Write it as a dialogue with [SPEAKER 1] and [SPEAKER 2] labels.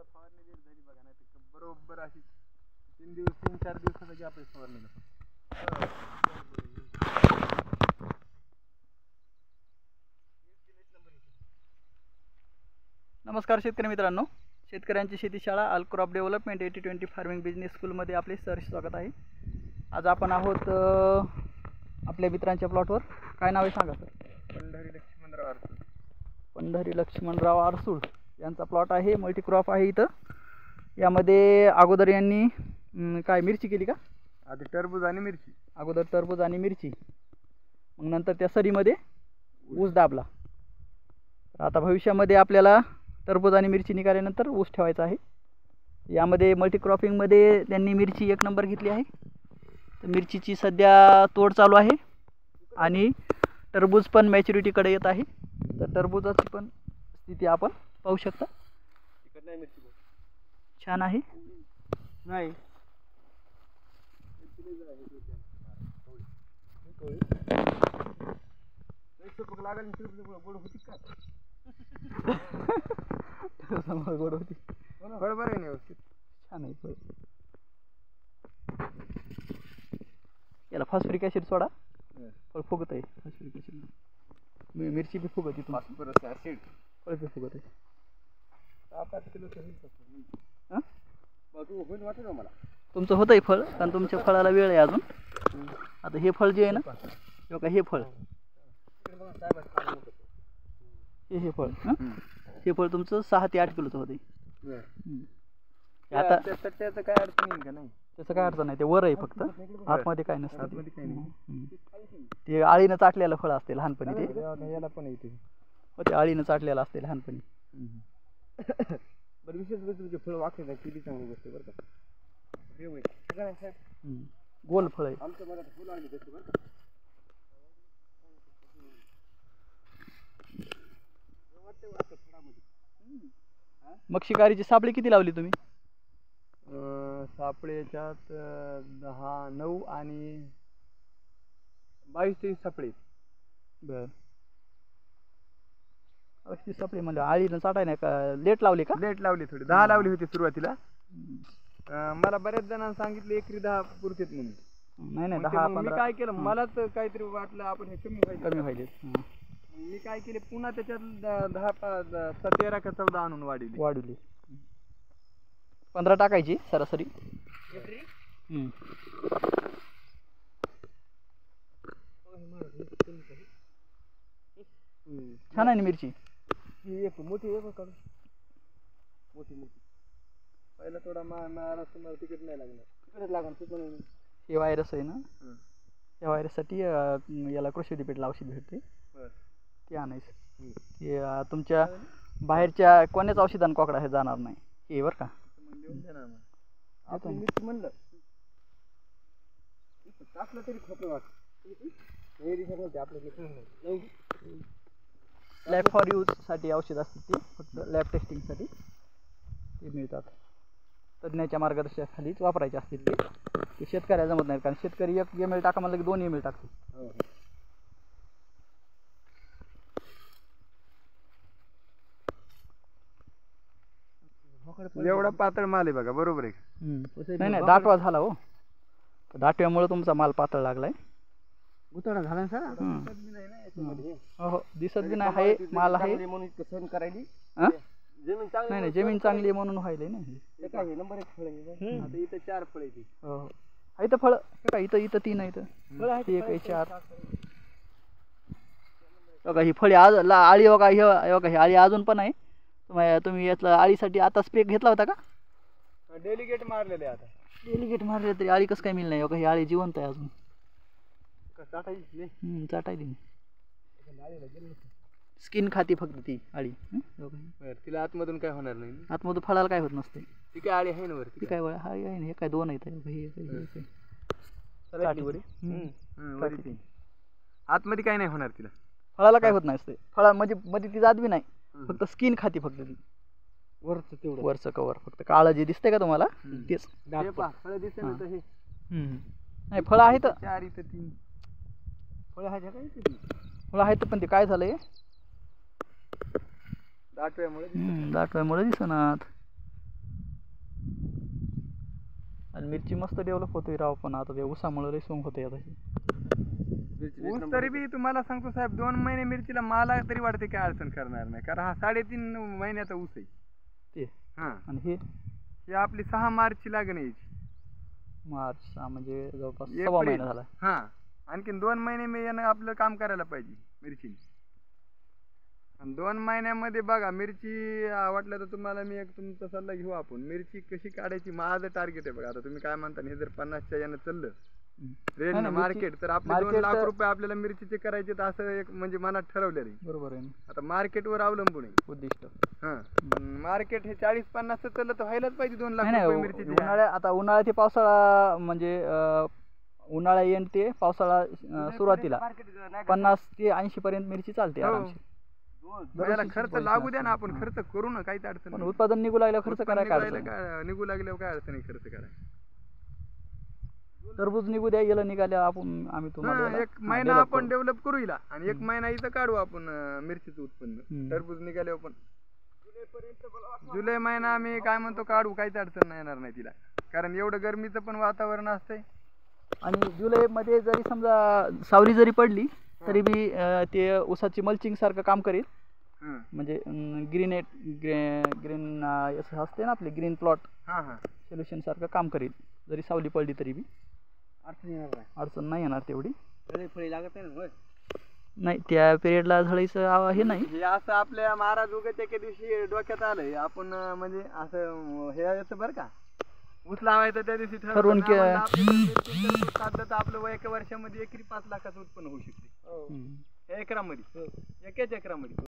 [SPEAKER 1] फवारणी लेट झाली बघा, नाही तर बरोबर अशी 3-4 दिवसाचा गॅप आहे फवारणीला.
[SPEAKER 2] नमस्कार शेतकरी मित्रांनो, शेतकऱ्यांची शेती शाळा all crop development 80-20 farming business स्कूलमध्ये आपले सहर्ष स्वागत आहे. आज आपण आहोत आपल्या मित्रांच्या प्लॉटवर. काय नाव आहे सांगा सर? पंढरी लक्ष्मणराव आरसूळ यांचा प्लॉट आहे. मल्टीक्रॉप आहे. इथं यामध्ये अगोदर यांनी काय मिरची केली का?
[SPEAKER 1] आधी टरबूज आणि मिरची.
[SPEAKER 2] अगोदर टरबूज आणि मिरची, मग नंतर त्या सरीमध्ये ऊस दाबला. आता भविष्यामध्ये आपल्याला टरबूज आणि मिरची निघाल्यानंतर ऊस ठेवायचा आहे. यामध्ये मल्टीक्रॉपिंगमध्ये त्यांनी मिरची 1 नंबर घेतली आहे. तर मिरचीची सध्या तोड चालू आहे आणि टरबूज पण मॅच्युरिटीकडे येत आहे. तर टरबूजाची पण स्थिती आपण पाहू शकता. छान आहे.
[SPEAKER 1] नाही गोड होती का?
[SPEAKER 2] गोड होती.
[SPEAKER 1] बरोबर आहे ना, व्यवस्थित
[SPEAKER 2] छान आहे फळ. याला फॉस्फरिक ॲसिड सोडा, फळ फुगत आहे. फॉस्फरिक ॲसिड मिरची बी फुगत आहे.
[SPEAKER 1] फॉस्फरस ॲसिड
[SPEAKER 2] फळ बी फुगत आहे.
[SPEAKER 1] 7-8 किलो होईल वाटतं ना मला.
[SPEAKER 2] तुमचं होतं आहे फळ, कारण तुमच्या फळाला वेळ आहे अजून. आता हे फळ जे आहे ना, हे फळ हे फळ हे फळ तुमचं 6 ते 8 किलोचं होतं. आता
[SPEAKER 1] त्याचं काय अडचण येईल का? नाही,
[SPEAKER 2] त्याचं काय अडचण नाही. ते वर आहे फक्त, आतमध्ये काय नसतं.
[SPEAKER 1] आतमध्ये काही नाही.
[SPEAKER 2] ते आळीनं चाटलेलं फळ असते लहानपणी. ते
[SPEAKER 1] याला पण येते
[SPEAKER 2] ते आळीनं चाटलेलं असते लहानपणी.
[SPEAKER 1] बरं, विशेष तुमचे फळ वाकले किती चांगली गोष्ट बरं का.
[SPEAKER 2] गोल फळ आहे.
[SPEAKER 1] आमच्या मनात फुलं आली तशी बरं का.
[SPEAKER 2] मग शिकारीची सापळी किती लावली तुम्ही?
[SPEAKER 1] सापळेच्यात 10, 9 आणि 22-23 सापळे.
[SPEAKER 2] बर, अशी सापळी म्हणजे आळीनं चाटाय नाही का? लेट लावली का?
[SPEAKER 1] लेट लावली, थोडी 10 लावली होती सुरुवातीला. मला बऱ्याच जणांना सांगितलं एकरी 10 पुरतेत म्हणून.
[SPEAKER 2] नाही 10-15.
[SPEAKER 1] मी काय केलं, मलाच काहीतरी वाटलं आपण हे कमी
[SPEAKER 2] व्हायचे.
[SPEAKER 1] मी काय केले, पुन्हा त्याच्यात 13 का 14 आणून वाढवली.
[SPEAKER 2] 15 टाकायची सरासरी. छान आहे ना मिरची.
[SPEAKER 1] ही एक मोठी काढू. मोठी पहिला थोडा मला तिकीट नाही लागणार. तिकडेच लागणार.
[SPEAKER 2] हे व्हायरस आहे ना, या व्हायरससाठी याला कृषी विद्यापीठला औषध भेटते. ते आणायचं. ते तुमच्या बाहेरच्या कोण्याच औषधानं कोकडा हे जाणार नाही. हे बरं का.
[SPEAKER 1] आपण मिरची म्हणलं टाकलं तरी खोटं वाटतं.
[SPEAKER 2] लॅब फॉर यूज साठी औषध असते. ती फक्त लॅब टेस्टिंगसाठी ते मिळतात. तज्ञाच्या मार्गदर्शनाखालीच वापरायचे असतील. ते शेतकऱ्याला जमत नाही, कारण शेतकरी 1 ml टाका म्हणलं की 2 ml टाकतो.
[SPEAKER 1] एवढा पातळ माल आहे बघा. बरोबर आहे.
[SPEAKER 2] नाही दाटवा झाला हो. दाटव्यामुळे तुमचा माल पातळ लागलाय.
[SPEAKER 1] गुताडा झाला सर.
[SPEAKER 2] हो, दिसत बी नाही आहे माल आहे.
[SPEAKER 1] सहन करायली.
[SPEAKER 2] नाही जमीन चांगली आहे म्हणून व्हायलंय ना.
[SPEAKER 1] नंबर 1 फळ आहे. आता इथं 4 फळ आहे.
[SPEAKER 2] हो, इथं फळ इथं 3 आहे. फळ आहे 1 आहे 4. बघा ही फळी आज आळी बघा. ही आळी अजून पण आहे. तुम्ही यातला आळीसाठी आता स्प्रे घेतला होता का?
[SPEAKER 1] डेलिगेट मारलेले. आता
[SPEAKER 2] डेलिगेट मारले तरी आळी कसं काय मिळणार नाही? बघा ही आळी जिवंत आहे अजून. चाटायची स्किन खाती फक्त ती आळी.
[SPEAKER 1] तिला आतमधून काय होणार नाही.
[SPEAKER 2] आतमधून फळाला काय होत नसते.
[SPEAKER 1] ती काय आळी आहे ना वरती.
[SPEAKER 2] ती काय आहे ना. हे काय 2 आहेत.
[SPEAKER 1] आतमध्ये काय नाही होणार तिला.
[SPEAKER 2] फळाला काय होत नसते. फळा म्हणजे मध्ये ती जात बी नाही. फक्त स्किन खाती फक्त ती. वरचं कवर फक्त काळं जे दिसतंय का तुम्हाला तेच.
[SPEAKER 1] फळ दिसते ना हे.
[SPEAKER 2] नाही फळं आहेत.
[SPEAKER 1] 4 इथं 3 फळ
[SPEAKER 2] आहेत. पण ते काय झालंय,
[SPEAKER 1] दाटव्यामुळे
[SPEAKER 2] दाटव्यामुळे दिसणार. आणि मिरची मस्त डेव्हलप होतोय राव, पण आता त्या ऊसामुळे लय सोंग होते आता ही.
[SPEAKER 1] ऊस तरी बी तुम्हाला सांगतो साहेब 2 महिने मिरचीला मला तरी वाटते काय अडचण करणार नाही, कारण हा 3.5 महिन्याचा ऊस आहे
[SPEAKER 2] ते
[SPEAKER 1] हा.
[SPEAKER 2] आणि हे
[SPEAKER 1] ही आपली 6 मार्चची लागण यायची.
[SPEAKER 2] मार्च म्हणजे जवळपास
[SPEAKER 1] एप्रिल.
[SPEAKER 2] 6 महिना झाला.
[SPEAKER 1] हा आणखीन 2 महिने मी यानं आपलं काम करायला पाहिजे मिरची. आणि 2 महिन्यामध्ये बघा मिरची वाटलं तर तुम्हाला मी एक तुमचा सल्ला घेऊ आपण, मिरची कशी काढायची माझं टार्गेट आहे बघा. आता तुम्ही काय म्हणता, हे जर 50च्या यानं चाललं रेट
[SPEAKER 2] नाही,
[SPEAKER 1] मार्केट, तर आपले 2
[SPEAKER 2] market
[SPEAKER 1] लाख
[SPEAKER 2] तर-
[SPEAKER 1] रुपये आपल्याला मिरचीचे करायचे, तर असं एक म्हणजे मनात ठरवलेलं आहे.
[SPEAKER 2] बरोबर आहे ना,
[SPEAKER 1] आता मार्केटवर अवलंबून आहे
[SPEAKER 2] उद्दिष्ट.
[SPEAKER 1] हा. मार्केट हे 40-50 चाललं तर व्हायलाच पाहिजे 2 लाख
[SPEAKER 2] नाही
[SPEAKER 1] रुपये
[SPEAKER 2] नाही,
[SPEAKER 1] मिरचीचे.
[SPEAKER 2] आता उन्हाळा ते पावसाळा म्हणजे उन्हाळा येण ते पावसाळा सुरुवातीला 50 ते 80 पर्यंत मिरची चालते
[SPEAKER 1] हो.
[SPEAKER 2] आरामशीर.
[SPEAKER 1] याला खर्च लागू द्या ना, आपण खर्च करू ना, काहीच अडचण
[SPEAKER 2] पण
[SPEAKER 1] नाही.
[SPEAKER 2] उत्पादन निघू लागल्यावर खर्च
[SPEAKER 1] उत्पन्न
[SPEAKER 2] करायला
[SPEAKER 1] निघायला
[SPEAKER 2] काय
[SPEAKER 1] काय निघू लागल्यावर काय अडचण नाही खर्च करायला.
[SPEAKER 2] टरबूज निघू द्या, गेलं निघाल्या आम्ही
[SPEAKER 1] हा,
[SPEAKER 2] तुम्हाला
[SPEAKER 1] एक महिना आपण डेव्हलप करू हिला आणि 1 महिना इथं काढू आपण मिरचीचं उत्पन्न. टरबूज निघाल्यावर पण जुलै महिना आम्ही काय म्हणतो काढू, काहीच अडचण नाही येणार नाही तिला, कारण एवढं गरमीचं पण वातावरण असतंय.
[SPEAKER 2] आणि जुलैमध्ये जरी समजा सावली जरी पडली तरी बी ते ऊसाची मल्चिंग सारखं काम करेल. म्हणजे ग्रीन असं असते ना आपले ग्रीन प्लॉट
[SPEAKER 1] हा हा
[SPEAKER 2] सोल्युशन सारखं काम करेल. जरी सावली पडली तरी बी अडचण नाही येणार तेवढी.
[SPEAKER 1] फळी लागत नाही ना.
[SPEAKER 2] नाही, त्या पिरियडला झळीचं हे नाही.
[SPEAKER 1] हे असं आपल्या महाराज उगाच एके दिवशी डोक्यात आलंय, आपण म्हणजे असं हे येतं बरं का, ऊस लावायचं त्या दिवशी
[SPEAKER 2] ठरवून
[SPEAKER 1] साधलं तर आपलं एका वर्षामध्ये एकरी 5 लाखाचं उत्पन्न होऊ शकते एकरामध्ये, एकाच एकरामध्ये.